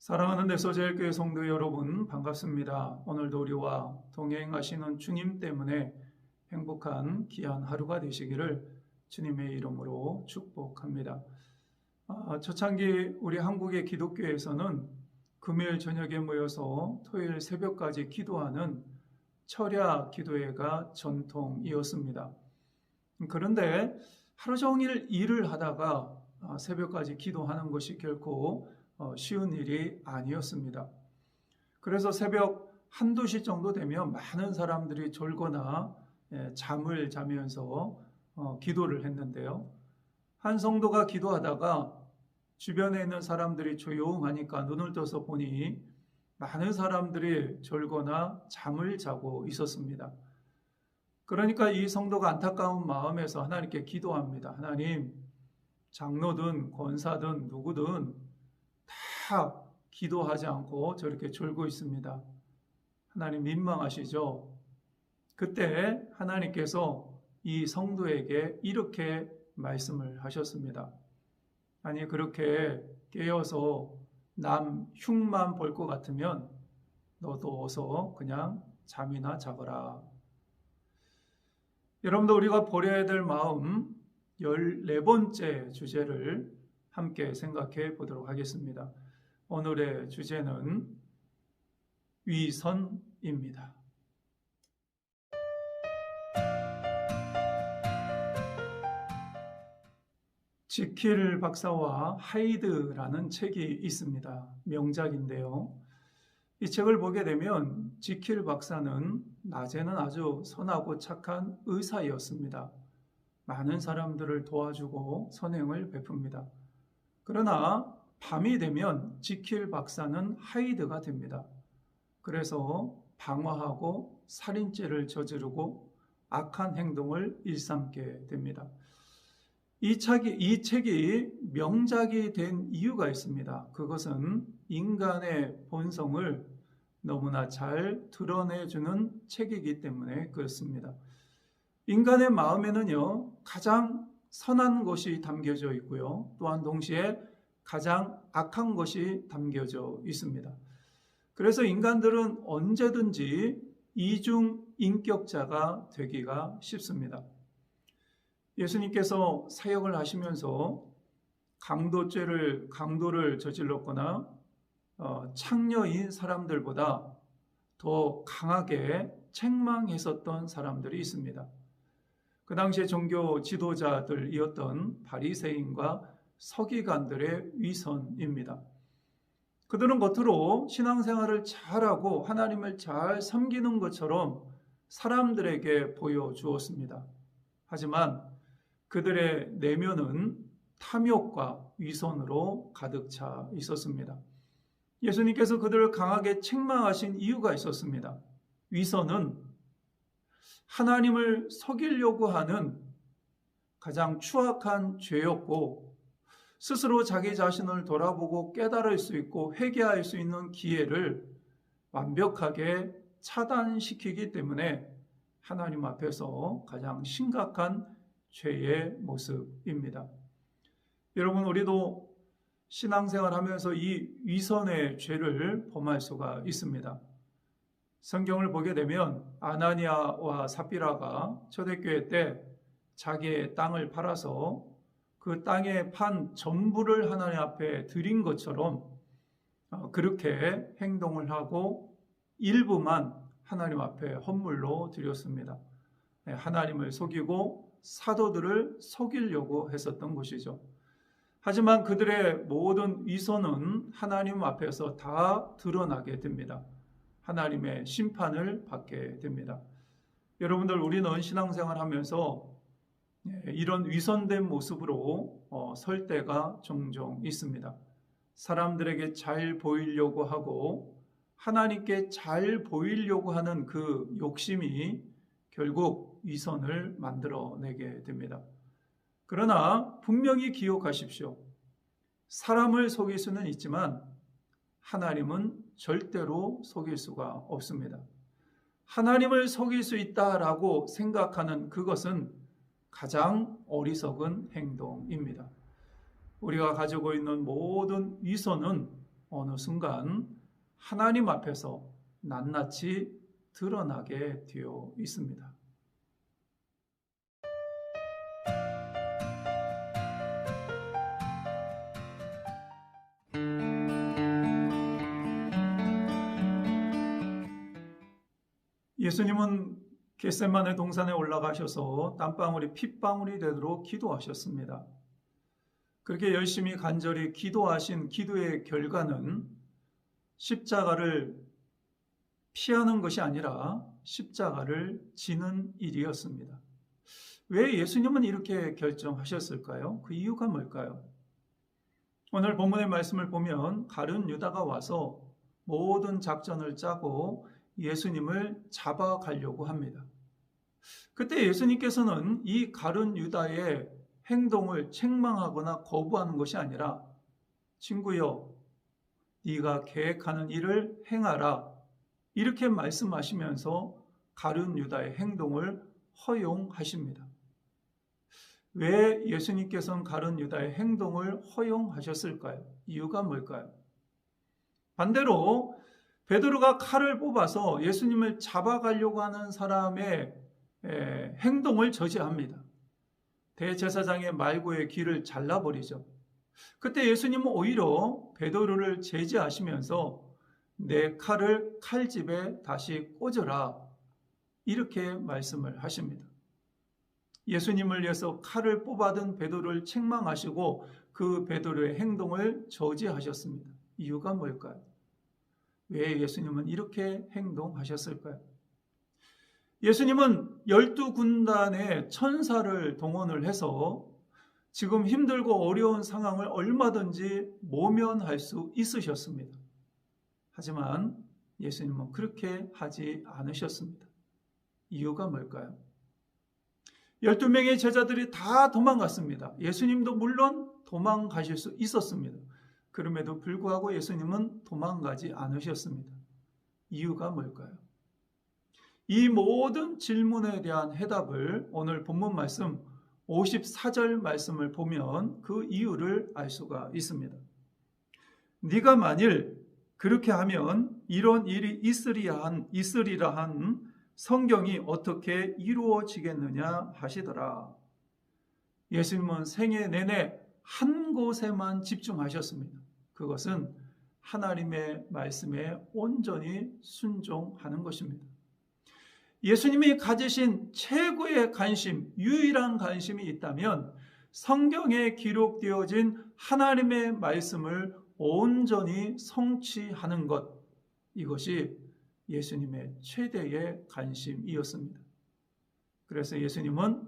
사랑하는 내소제일교회 성도 여러분, 반갑습니다. 오늘도 우리와 동행하시는 주님 때문에 행복한 귀한 하루가 되시기를 주님의 이름으로 축복합니다. 초창기 우리 한국의 기독교에서는 금요일 저녁에 모여서 토요일 새벽까지 기도하는 철야 기도회가 전통이었습니다. 그런데 하루 종일 일을 하다가 새벽까지 기도하는 것이 결코 쉬운 일이 아니었습니다. 그래서 새벽 1~2시 정도 되면 많은 사람들이 졸거나 잠을 자면서 기도를 했는데요. 한 성도가 기도하다가 주변에 있는 사람들이 조용하니까 눈을 떠서 보니 많은 사람들이 졸거나 잠을 자고 있었습니다. 그러니까 이 성도가 안타까운 마음에서 하나님께 기도합니다. 하나님, 장로든 권사든 누구든 다 기도하지 않고 저렇게 졸고 있습니다. 하나님 민망하시죠? 그때 하나님께서 이 성도에게 이렇게 말씀을 하셨습니다. 아니, 그렇게 깨어서 남 흉만 볼 것 같으면 너도 어서 그냥 잠이나 자거라. 여러분도 우리가 버려야 될 마음 14번째 주제를 함께 생각해 보도록 하겠습니다. 오늘의 주제는 위선입니다. 지킬 박사와 하이드라는 책이 있습니다. 명작인데요. 이 책을 보게 되면 지킬 박사는 낮에는 아주 선하고 착한 의사였습니다. 많은 사람들을 도와주고 선행을 베풉니다. 그러나 밤이 되면 지킬 박사는 하이드가 됩니다. 그래서 방화하고 살인죄를 저지르고 악한 행동을 일삼게 됩니다. 이 책이 명작이 된 이유가 있습니다. 그것은 인간의 본성을 너무나 잘 드러내주는 책이기 때문에 그렇습니다. 인간의 마음에는요, 가장 선한 것이 담겨져 있고요, 또한 동시에 가장 악한 것이 담겨져 있습니다. 그래서 인간들은 언제든지 이중인격자가 되기가 쉽습니다. 예수님께서 사역을 하시면서 강도를 저질렀거나 창녀인 사람들보다 더 강하게 책망했었던 사람들이 있습니다. 그 당시에 종교 지도자들이었던 바리새인과 서기관들의 위선입니다. 그들은 겉으로 신앙생활을 잘하고 하나님을 잘 섬기는 것처럼 사람들에게 보여주었습니다. 하지만 그들의 내면은 탐욕과 위선으로 가득 차 있었습니다. 예수님께서 그들을 강하게 책망하신 이유가 있었습니다. 위선은 하나님을 속이려고 하는 가장 추악한 죄였고, 스스로 자기 자신을 돌아보고 깨달을 수 있고 회개할 수 있는 기회를 완벽하게 차단시키기 때문에 하나님 앞에서 가장 심각한 죄의 모습입니다. 여러분, 우리도 신앙생활하면서 이 위선의 죄를 범할 수가 있습니다. 성경을 보게 되면 아나니아와 삽비라가 초대교회 때 자기의 땅을 팔아서 그 땅에 판 전부를 하나님 앞에 드린 것처럼 그렇게 행동을 하고 일부만 하나님 앞에 헌물로 드렸습니다. 하나님을 속이고 사도들을 속이려고 했었던 것이죠. 하지만 그들의 모든 위선은 하나님 앞에서 다 드러나게 됩니다. 하나님의 심판을 받게 됩니다. 여러분들, 우리는 신앙생활 하면서 이런 위선된 모습으로 설 때가 종종 있습니다. 사람들에게 잘 보이려고 하고 하나님께 잘 보이려고 하는 그 욕심이 결국 위선을 만들어내게 됩니다. 그러나 분명히 기억하십시오. 사람을 속일 수는 있지만 하나님은 절대로 속일 수가 없습니다. 하나님을 속일 수 있다라고 생각하는 그것은 가장 어리석은 행동입니다. 우리가 가지고 있는 모든 위선은 어느 순간 하나님 앞에서 낱낱이 드러나게 되어 있습니다. 예수님은 겟세마네 동산에 올라가셔서 땀방울이 핏방울이 되도록 기도하셨습니다. 그렇게 열심히 간절히 기도하신 기도의 결과는 십자가를 피하는 것이 아니라 십자가를 지는 일이었습니다. 왜 예수님은 이렇게 결정하셨을까요? 그 이유가 뭘까요? 오늘 본문의 말씀을 보면 가룟 유다가 와서 모든 작전을 짜고 예수님을 잡아가려고 합니다. 그때 예수님께서는 이 가룟 유다의 행동을 책망하거나 거부하는 것이 아니라 친구여, 네가 계획하는 일을 행하라 이렇게 말씀하시면서 가룟 유다의 행동을 허용하십니다. 왜 예수님께서는 가룟 유다의 행동을 허용하셨을까요? 이유가 뭘까요? 반대로 베드로가 칼을 뽑아서 예수님을 잡아가려고 하는 사람의 행동을 저지합니다. 대제사장의 말고의 귀를 잘라버리죠. 그때 예수님은 오히려 베드로를 제지하시면서 내 칼을 칼집에 다시 꽂으라 이렇게 말씀을 하십니다. 예수님을 위해서 칼을 뽑아든 베드로를 책망하시고 그 베드로의 행동을 저지하셨습니다. 이유가 뭘까요? 왜 예수님은 이렇게 행동하셨을까요? 예수님은 12군단의 천사를 동원을 해서 지금 힘들고 어려운 상황을 얼마든지 모면할 수 있으셨습니다. 하지만 예수님은 그렇게 하지 않으셨습니다. 이유가 뭘까요? 12명의 제자들이 다 도망갔습니다. 예수님도 물론 도망가실 수 있었습니다. 그럼에도 불구하고 예수님은 도망가지 않으셨습니다. 이유가 뭘까요? 이 모든 질문에 대한 해답을 오늘 본문 말씀 54절 말씀을 보면 그 이유를 알 수가 있습니다. 네가 만일 그렇게 하면 이런 일이 있으리라 한 성경이 어떻게 이루어지겠느냐 하시더라. 예수님은 생애 내내 한 곳에만 집중하셨습니다. 그것은 하나님의 말씀에 온전히 순종하는 것입니다. 예수님이 가지신 최고의 관심, 유일한 관심이 있다면 성경에 기록되어진 하나님의 말씀을 온전히 성취하는 것, 이것이 예수님의 최대의 관심이었습니다. 그래서 예수님은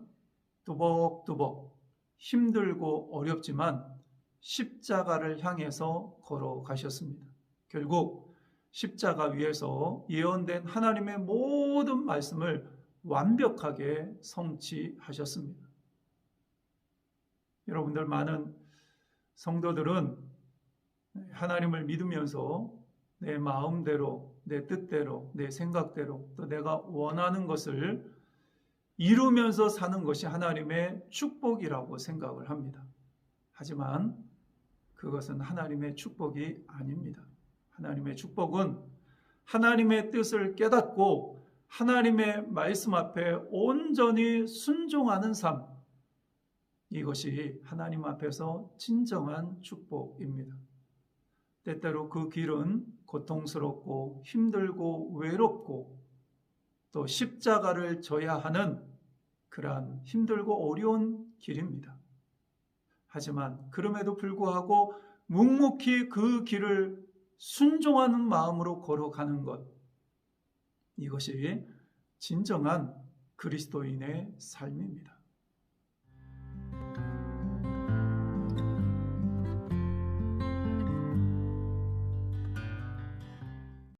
뚜벅뚜벅 힘들고 어렵지만 십자가를 향해서 걸어가셨습니다. 결국 십자가 위에서 예언된 하나님의 모든 말씀을 완벽하게 성취하셨습니다. 여러분들, 많은 성도들은 하나님을 믿으면서 내 마음대로, 내 뜻대로, 내 생각대로 또 내가 원하는 것을 이루면서 사는 것이 하나님의 축복이라고 생각을 합니다. 하지만 그것은 하나님의 축복이 아닙니다. 하나님의 축복은 하나님의 뜻을 깨닫고 하나님의 말씀 앞에 온전히 순종하는 삶, 이것이 하나님 앞에서 진정한 축복입니다. 때때로 그 길은 고통스럽고 힘들고 외롭고 또 십자가를 져야 하는 그러한 힘들고 어려운 길입니다. 하지만 그럼에도 불구하고 묵묵히 그 길을 순종하는 마음으로 걸어가는 것, 이것이 진정한 그리스도인의 삶입니다.